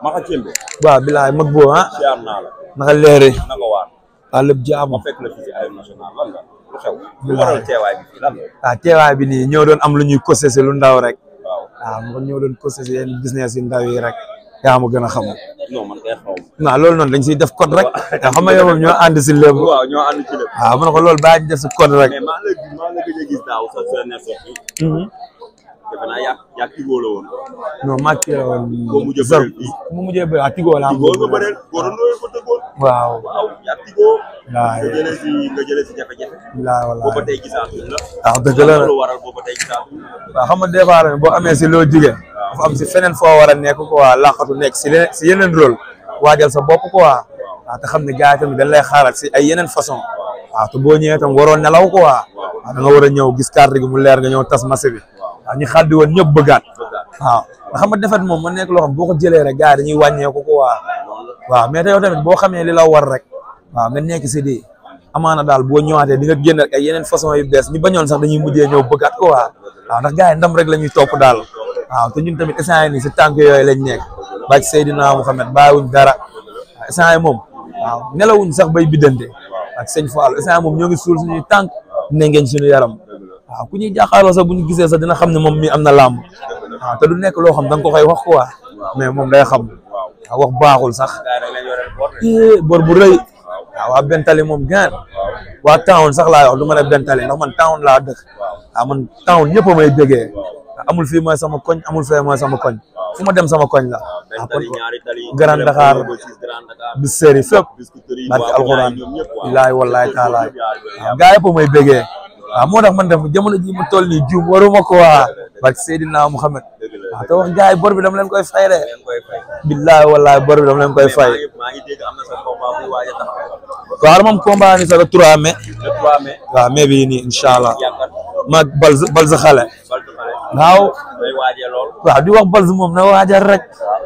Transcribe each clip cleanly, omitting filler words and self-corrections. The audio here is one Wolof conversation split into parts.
Maka Cembe. waaw bilaay mag boo ah. siyaar naa la. naka leeri. naka waar. waaw lépp jàmm. ma fekk la fii ci arène nationale lan la lu xew. lu waral teewaay bi fii lan la. waaw teewaay bi nii ñëw doon am lu ñuy kosese lu ndaw rek. waaw waaw ñëw doon kosese yenn business yu ndaw yi rek. yaa ma gën a xam. non man kay xaw ma. non loolu noonu dañ siy def code rek. te xam nga yow moom ñoo ànd si lépp. waaw ñoo ànd ci lépp. waaw man ko loolu baa ñu def si code rek. mais maa la gëj a gis daaw sa ne sorti. defe naa yaa Tigo la woon. non maa kii la woon. boo mujjee bëreel fii mu mujjee bëreel ah Tigo la am. Tigo nga bëreel góor ko dëggoon. waaw. waaw yaa Tigo. waaw nga jëlee si jafe-jafe. waaw booba tey gisaatuñ la. waaw dëgg la lu waral booba tey gisaatuñ la. waaw xam nga des fois boo amee si loo jugee. dafa am si feneen foo war a nekk quoi laqatu nekk si yeneen rôle waajal sa bopp quoi. waaw te xam ne gars yi tamit dañ lay xaaral si ay yeneen façon. waaw te boo ñëwee tam waroon nelaw quoi. waaw da nga war a ñëw gis carte gi mu leer nga ñëw tas marché bi. waaw ñu xaddi woon ñëpp bëggaat. waaw nga xam nga defet moom ma nekk loo xam boo ko jëlee rek gars yi dañuy wàññeeku quoi. waaw mais te yow tamit boo xamee li la war rek. waaw nga nekk si di amaana daal boo ñëwaatee di nga génn ak ay yeneen façon yu bees ñu bañoon sax dañuy mujjee ñëw bëggaat quoi. waaw ndax gars yi ndam rek la ñuy topp daal. waaw te ñun tamit instant yii nii si tànk yooyu lañ nekk. ba ci Seydina Mouhamed bàyyiwuñ dara. waaw instant yii moom. waaw nelawuñ sax bay biddante. ak sëñ Fall instant moom ñoo ngi suul suñuy tànk nengeeñ suñu yaram. waaw ku ñuy jàkkaarloo sax bu ñu gisee sax dina xam ne moom mi am na làmb. waaw te du nekk loo xam da nga ko koy wax quoi. mais moom day xam. waaw wax baaxul sax. bor bu rëy. waaw waa Bentali moom gaan waa town sax laa wax du ma ne Bentali ndax man town laa dëkk. waaw man town ñëpp a may déggee. amul fii mooy sama koñ amul fee mooy sama koñ. fu ma dem sama koñ la. waaw kon Grand Dakar bis séeri fépp. barke alxuraan billaahi wallaahi taalaay. waaw gaa yëpp a may déggee. waaw moo tax man def jamono ji ma toll nii juum waruma ko waa barke Seydina Mouhamed. waaw te wax gars yi bor bi dama leen koy fay de. billaahi wallaahi bor bi dama leen koy fay. waaw moom combat ni sax le 3 mai. waaw mai bii nii incha allah. maag balsa xale. waaw. waaw di wax balsa moom na waajal rek.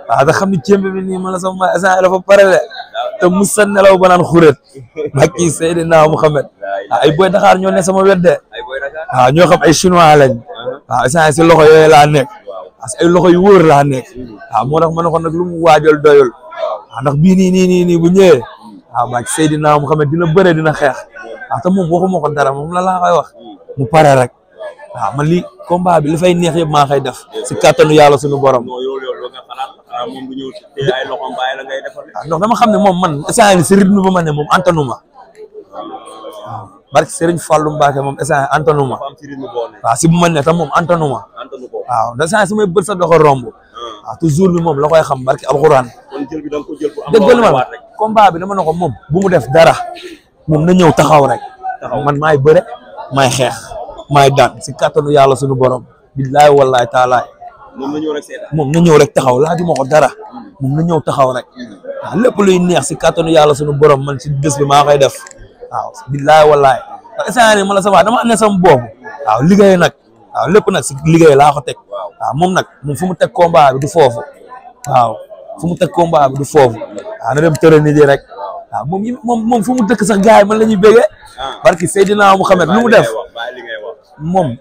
waaw te xam ni cembe bi nii man la sama instant dafa pare de. te musa nelaw ba naan xuret. ak kii Seydina Mouhamed. waaw ay boy Dakar ñoo ne sama wet de. waaw ñoo xam ay chinois lañ. waaw instant si loxo yooyu laa nekk. parce que ay loxo yu wóor laa nekk. waaw moo tax ma ne ko nag lu mu waajal doyul. waaw ndax bii nii bu ñëwee. waaw maa ngi Seydina Mouhamed dina bëre dina xeex. waaw te moom waxuma ko dara moom la laa koy wax. mu pare rek. waaw man li combat bi li fay neex yëpp maa koy def. si kattanu yàlla suñu borom. waaw ndax dama xam ne moom man instant si rythme ba ma ne moom antanu ma. waaw barke Serigne Fallou Mbacke moom instant antanu ma. waaw si bu ma ne tam moom antanu ma. waaw da saa su may bët sa doxal romb. waaw toujours bi moom la koy xam barke alxuraan. dëggal ma combat bi dama ne ko moom bu mu def dara moom na ñëw taxaw rek. man maay bëre maay xeex maay daan si kattanu yàlla suñu borom. billaahi wallaahi taalaay. moom na ñëw rek taxaw laajuma ko dara. moom na ñëw taxaw rek. waaw lépp luy neex si kattanu yàlla suñu borom man si bés bi maa koy def. waaw billaahi wallaahi. instant yii ma la sama dama am ne sama boobu. waaw liggéey nag. waaw lépp nag si liggéey laa ko teg. waaw moom nag moom fu mu teg combat bi du foofu. waaw fu mu teg combat bi du foofu. waaw na dem tërë nit yi rek. waaw moom fu mu dëkk sax gars yi man la ñuy béggee. barki Seydina Mouhamed lu mu def. moom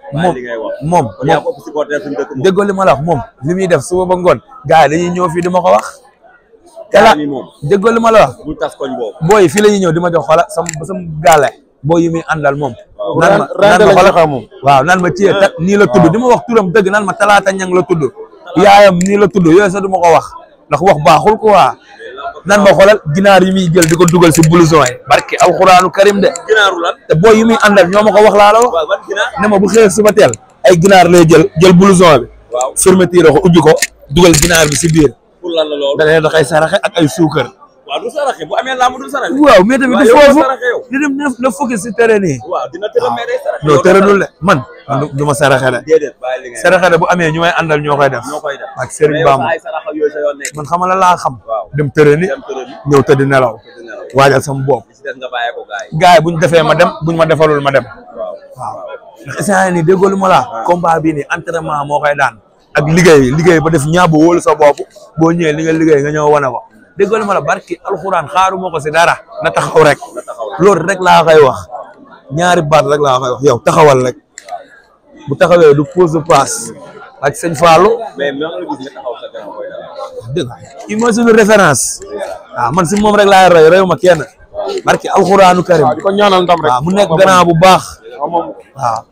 déggoo li ma la wax moom li muy def suba ba ngoon gars yi dañuy ñëw fii di ma ko wax. kala déggoo li ma la wax. booy fii la ñuy ñëw di ma jox xola sama gaale booy yi muy àndal moom. naan ma xola moom waaw naan ma ciyee tat nii la tudd di ma wax turam dëgg naan ma talaata ñang la tudd yaayam nii la tudd yooyu sax du ma ko wax ndax wax baaxul quoi. nan ma xoolal ginaar yi muy jël di ko dugal si blouson yi barke alxuraanu karim de. ginaaru lan te booy yi muy àndal ñoo ma ko wax laa la wax. ne ma bu xëyee suba teel ay ginaar lay jël blouson bi. waaw fermeture ko ubbi ko dugal ginaar bi si biir. pour lan la lool da ngay doxay saraxe ak ay suukar. waaw du saraxe bu amee laamu du saraxe. waaw mais tamit du foofu di dem na focus si terrain yi. waaw dina tëral mais day saraxe. non tëralul de man du ma saraxe de. déedéet bàyyi li ngay saraxe de bu amee ñu may àndal ñoo koy def. ak Serigne Bamba man xamal la laa xam. dem tërani ñëw tëdd nelaw waajal sama bopp. gars yi buñ defee ma dem buñ ma defalul ma dem. waaw ndax instant nii déggoo lu ma la combat bii nii entraînement moo koy daan. ak liggéey ba def ñaabu wóolu sa bopp boo ñëwee li nga liggéey nga ñëw wane ko. déggoo ma la barki alxuraan xaaruma ko si dara na taxaw rek loolu rek laa koy wax ñaari baat rek laa koy wax yow taxawal rek bu taxawee du pose de passe ak sëñ Fallou. mais dëgg kii mooy suñu référence waaw man si moom rek laay roy royu ma kenn barki alxuraanu karim di ko ñaanal ndam rek waaw mu nekk grand bu baax waaw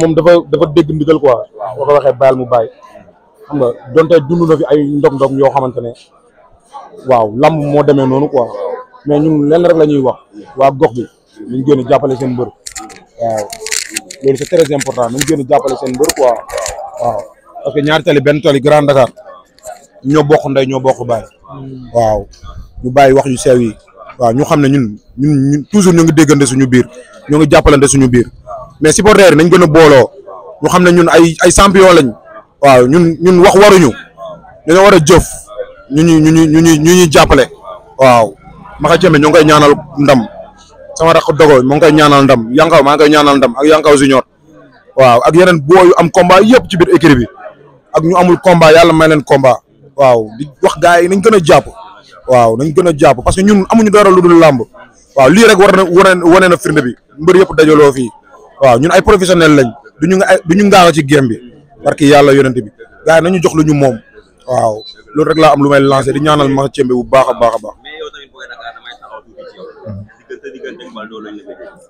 moom dafa dégg ndigal quoi boo ko waxee bàyyil mu bàyyi xam nga donte dund na fi ay ndog-ndog yoo xamante ne waaw lamb moo demee noonu quoi mais ñun lenn rek la ñuy wax waa gox bi ñu génn jàppale seen mbër waaw loolu c'est très important nañ génn jàppale seen mbër quoi waaw parce que ñaari tali benn tali Grand Dakar ñoo bokk ndey ñoo bokk bàyyi waaw ñu bàyyi wax yu sew yi waaw ñu xam ne ñun toujours ñu ngi déggante suñu biir ñu ngi jàppalante suñu biir mais supporters yi nañ gën a booloo ñu xam ne ñun ay champion lañ waaw ñun wax waruñu dañoo war a jëf ñu ñuy jàppale waaw Maka Cembe ñu ngi koy ñaanal ndam sama rakk dogo moo ngi koy ñaanal ndam Yankaw maa ngi koy ñaanal ndam ak Yankaw Junior waaw ak yeneen booyu am combat yëpp ci biir écurie bi ak ñu amul combat yàlla may leen combat waaw di wax gars yi nañ gën a jàpp waaw nañ gën a jàpp parce que ñun amuñu dara lu dul làmb waaw lii rek war na wane na firnde bi mbër yëpp dajaloo fii waaw ñun ay professionnel lañ duñu ngaaga ci game bi parce que yàlla yonente bi gars yi nañu jox lu ñu moom waaw loolu rek laa am lu may lancé di ñaanal Maka Cembe bu baax a baax a baax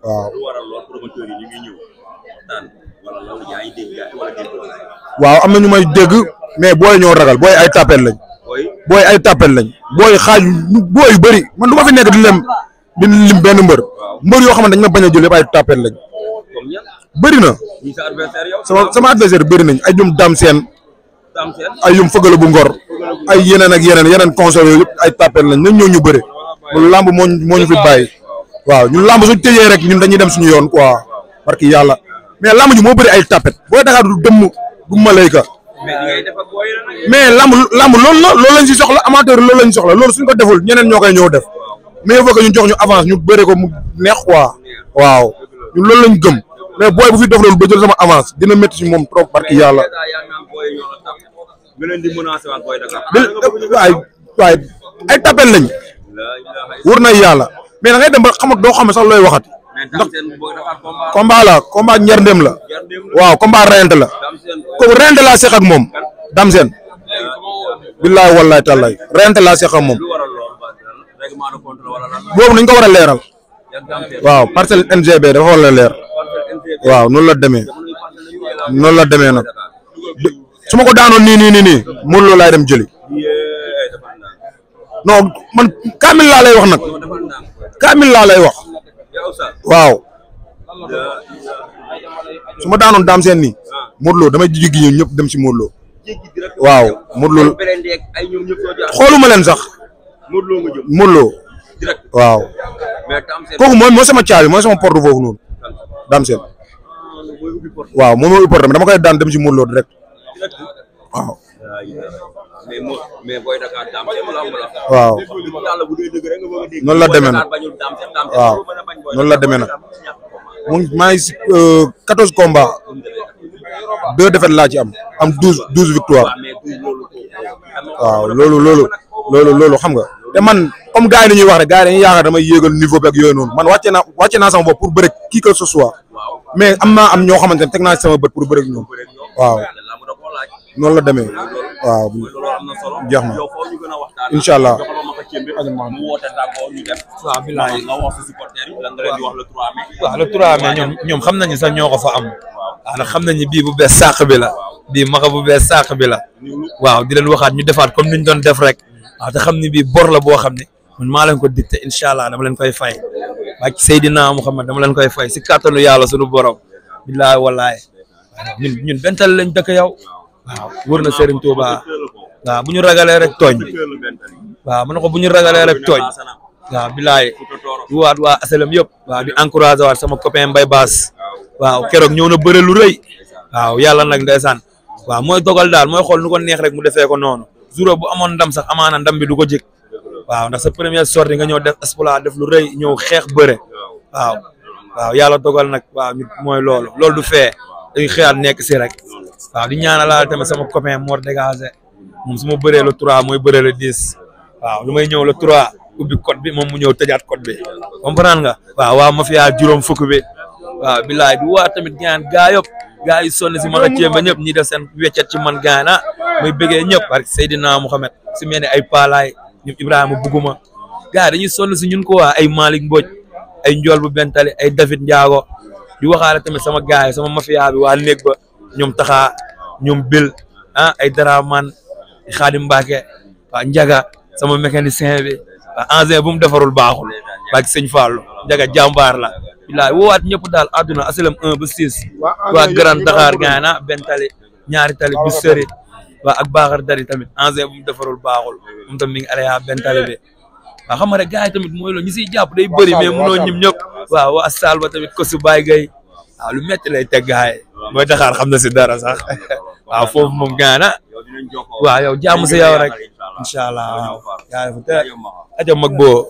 waaw waaw am na ñu may dégg mais booy ñoo ragal booy ay tapet lañ booy xaaj booy yu bëri man du ma fi nekk di lim benn mbër yoo xamante dañ ma bañ a jël yëpp ay tapet lañ bëri na sama adversaire bëri nañ ay ñum dam seen ay yum fëgala bu ngor ay yeneen ak yeneen conseil yooyu yëpp ay tapet lañ nañ ñëw ñu bëri loolu lamb moo ñu fi bàyyi waaw ñun lamb suñ tëjee rek ñun dañuy dem suñu yoon quoi parce que yàlla mais lamb ji moo bëri ay tapet booy Dakar du dëmm du malayka mais lamb loolu lañ si soxla amateur loolu lañ soxla loolu suñ ko deful ñeneen ñoo koy ñëw def mais il faut que ñu jox ñu avance ñu bëre ko mu neex quoi waaw ñun loolu lañ gëm mais booy bu fi def loolu ba jël sama avance dina métti si moom trop parce que yàlla waay ay tapet lañ wër na yàlla mais da ngay dem ba xam doo xam sax looy waxati ndax combat la combat njardem la waaw combat rent la kooku rent laa seq ak moom dam seen billaay wallaay tallaay rent laa seq ak moom boobu nañ ko war a leeral waaw parcelle NGB dafa war a leer waaw noonu la demee nag su ma ko daanoon nii Modou Lo laay dem jëli non man kaamil laa lay wax nag kaamil laa lay wax waaw su ma daanoon daam seen nii Modou Lo damay jiggi ñoom ñëpp dem si Modou Lo waaw Modou Lo xooluma leen sax Modou Lo waaw kooku mooy sama caabi mooy sama porte foofu noonu daam seen waaw moom mooy porte dama koy daan dem si Modou Lo direct waaw waaw noonu la demee nag waaw noonu la demee nag maa ngi si 14 combats 2 défaites laa ci am 12 victoires waaw loolu xam nga te man comme gars yi dañuy wax rek gars yi dañuy yaakaar damay yéegal niveau bi ak yooyu noonu man wàcce naa sama bopp pour bëre qui que ce soit mais am ñoo xamante ne teg naa ci sama bët pour bëre ak ñoom waaw noonu la demee waaw jeex na incha allah. waaw le 3 mai ñoom xam nañu sax ñoo ko fa am waaw ndax xam nañu bii bu bees sàq bi la bii Maka bu bees sàq bi la waaw di leen waxaat ñu defaat comme ni ñu doon def rek waaw te xam ni bii bor la boo xam ne man maa leen ko dicté incha allah dama leen koy fay ak Seydina Muhammad dama leen koy fay si kàttanu yàlla sunu borom billaay wallaay ñun bental lañ dëkk yow waaw wër na Serigne Touba waaw bu ñu ragalee rek tooñ waaw man ko bu ñu ragalee rek tooñ waaw bilaay di waat waa asalam yëpp waaw di encouragé waat sama copain Mbaye Bass waaw keroog ñëw na bëre lu rëy waaw yàlla nag ndeysaan waaw mooy dogal daal mooy xool nu ko neex rek mu defee ko noonu jour bu amoon ndam sax amaana ndam bi du ko jik waaw ndax sa première sortie nga ñëw def exploit def lu rëy ñëw xeex bëre waaw yàlla dogal nag waaw mooy loolu du fee dañuy xëyaat nekk si rek waaw di ñaanalaal tamit sama copain Mor dégagé moom su ma bëree le 3 mooy bëree le 10 waaw lu may ñëw le 3 ubbi code bi moom mu ñëw tëjaat code bi comprendre nga waaw mafia juróom fukk bi waaw bilaay di waa tamit gaan gaa yëpp gaa yi sonn si Maka Cemba ñëpp ñi def seen weccet ci man gaana muy bëggee ñëpp parce que Seydina Mouhamed si mel ne ay Palaay ñoom Ibrahima Buguma gaa dañuy sonn si ñun ko waa ay Malick Mbodj ay Njool bu Bentali ay David Ndiago di waxaale tamit sama gaay sama mafia bi waa néeg ba ñoom taxaa ñoom Bil ay Daraman Xaadim Mbacke waa Njaga sama mécanicien bi waa engin bu mu defarul baaxul waa sëñ Fallou Njaga jàmbaar la bilaay woowaat ñëpp daal àdduna asalam 1 ba 6 waa Grand Dakar gaana Bentali ñaari tali bu sëri waa ak Bakar Dari tamit engin bu mu defarul baaxul moom tam mi ngi alaya Bentali bi waaw xam nga rek gars yi tamit mooy loolu ñi siy jàpp day bëri mais mënoo ñim ñëpp waaw waa Sall ba tamit ko su Baye Gueye waaw lu metti lay teg gars yi mooy Dakar xam na si dara sax waaw foofu moom gaana waaw yow jaamu si yow rek incha allah waaw yaa ngi fa te aja mag boo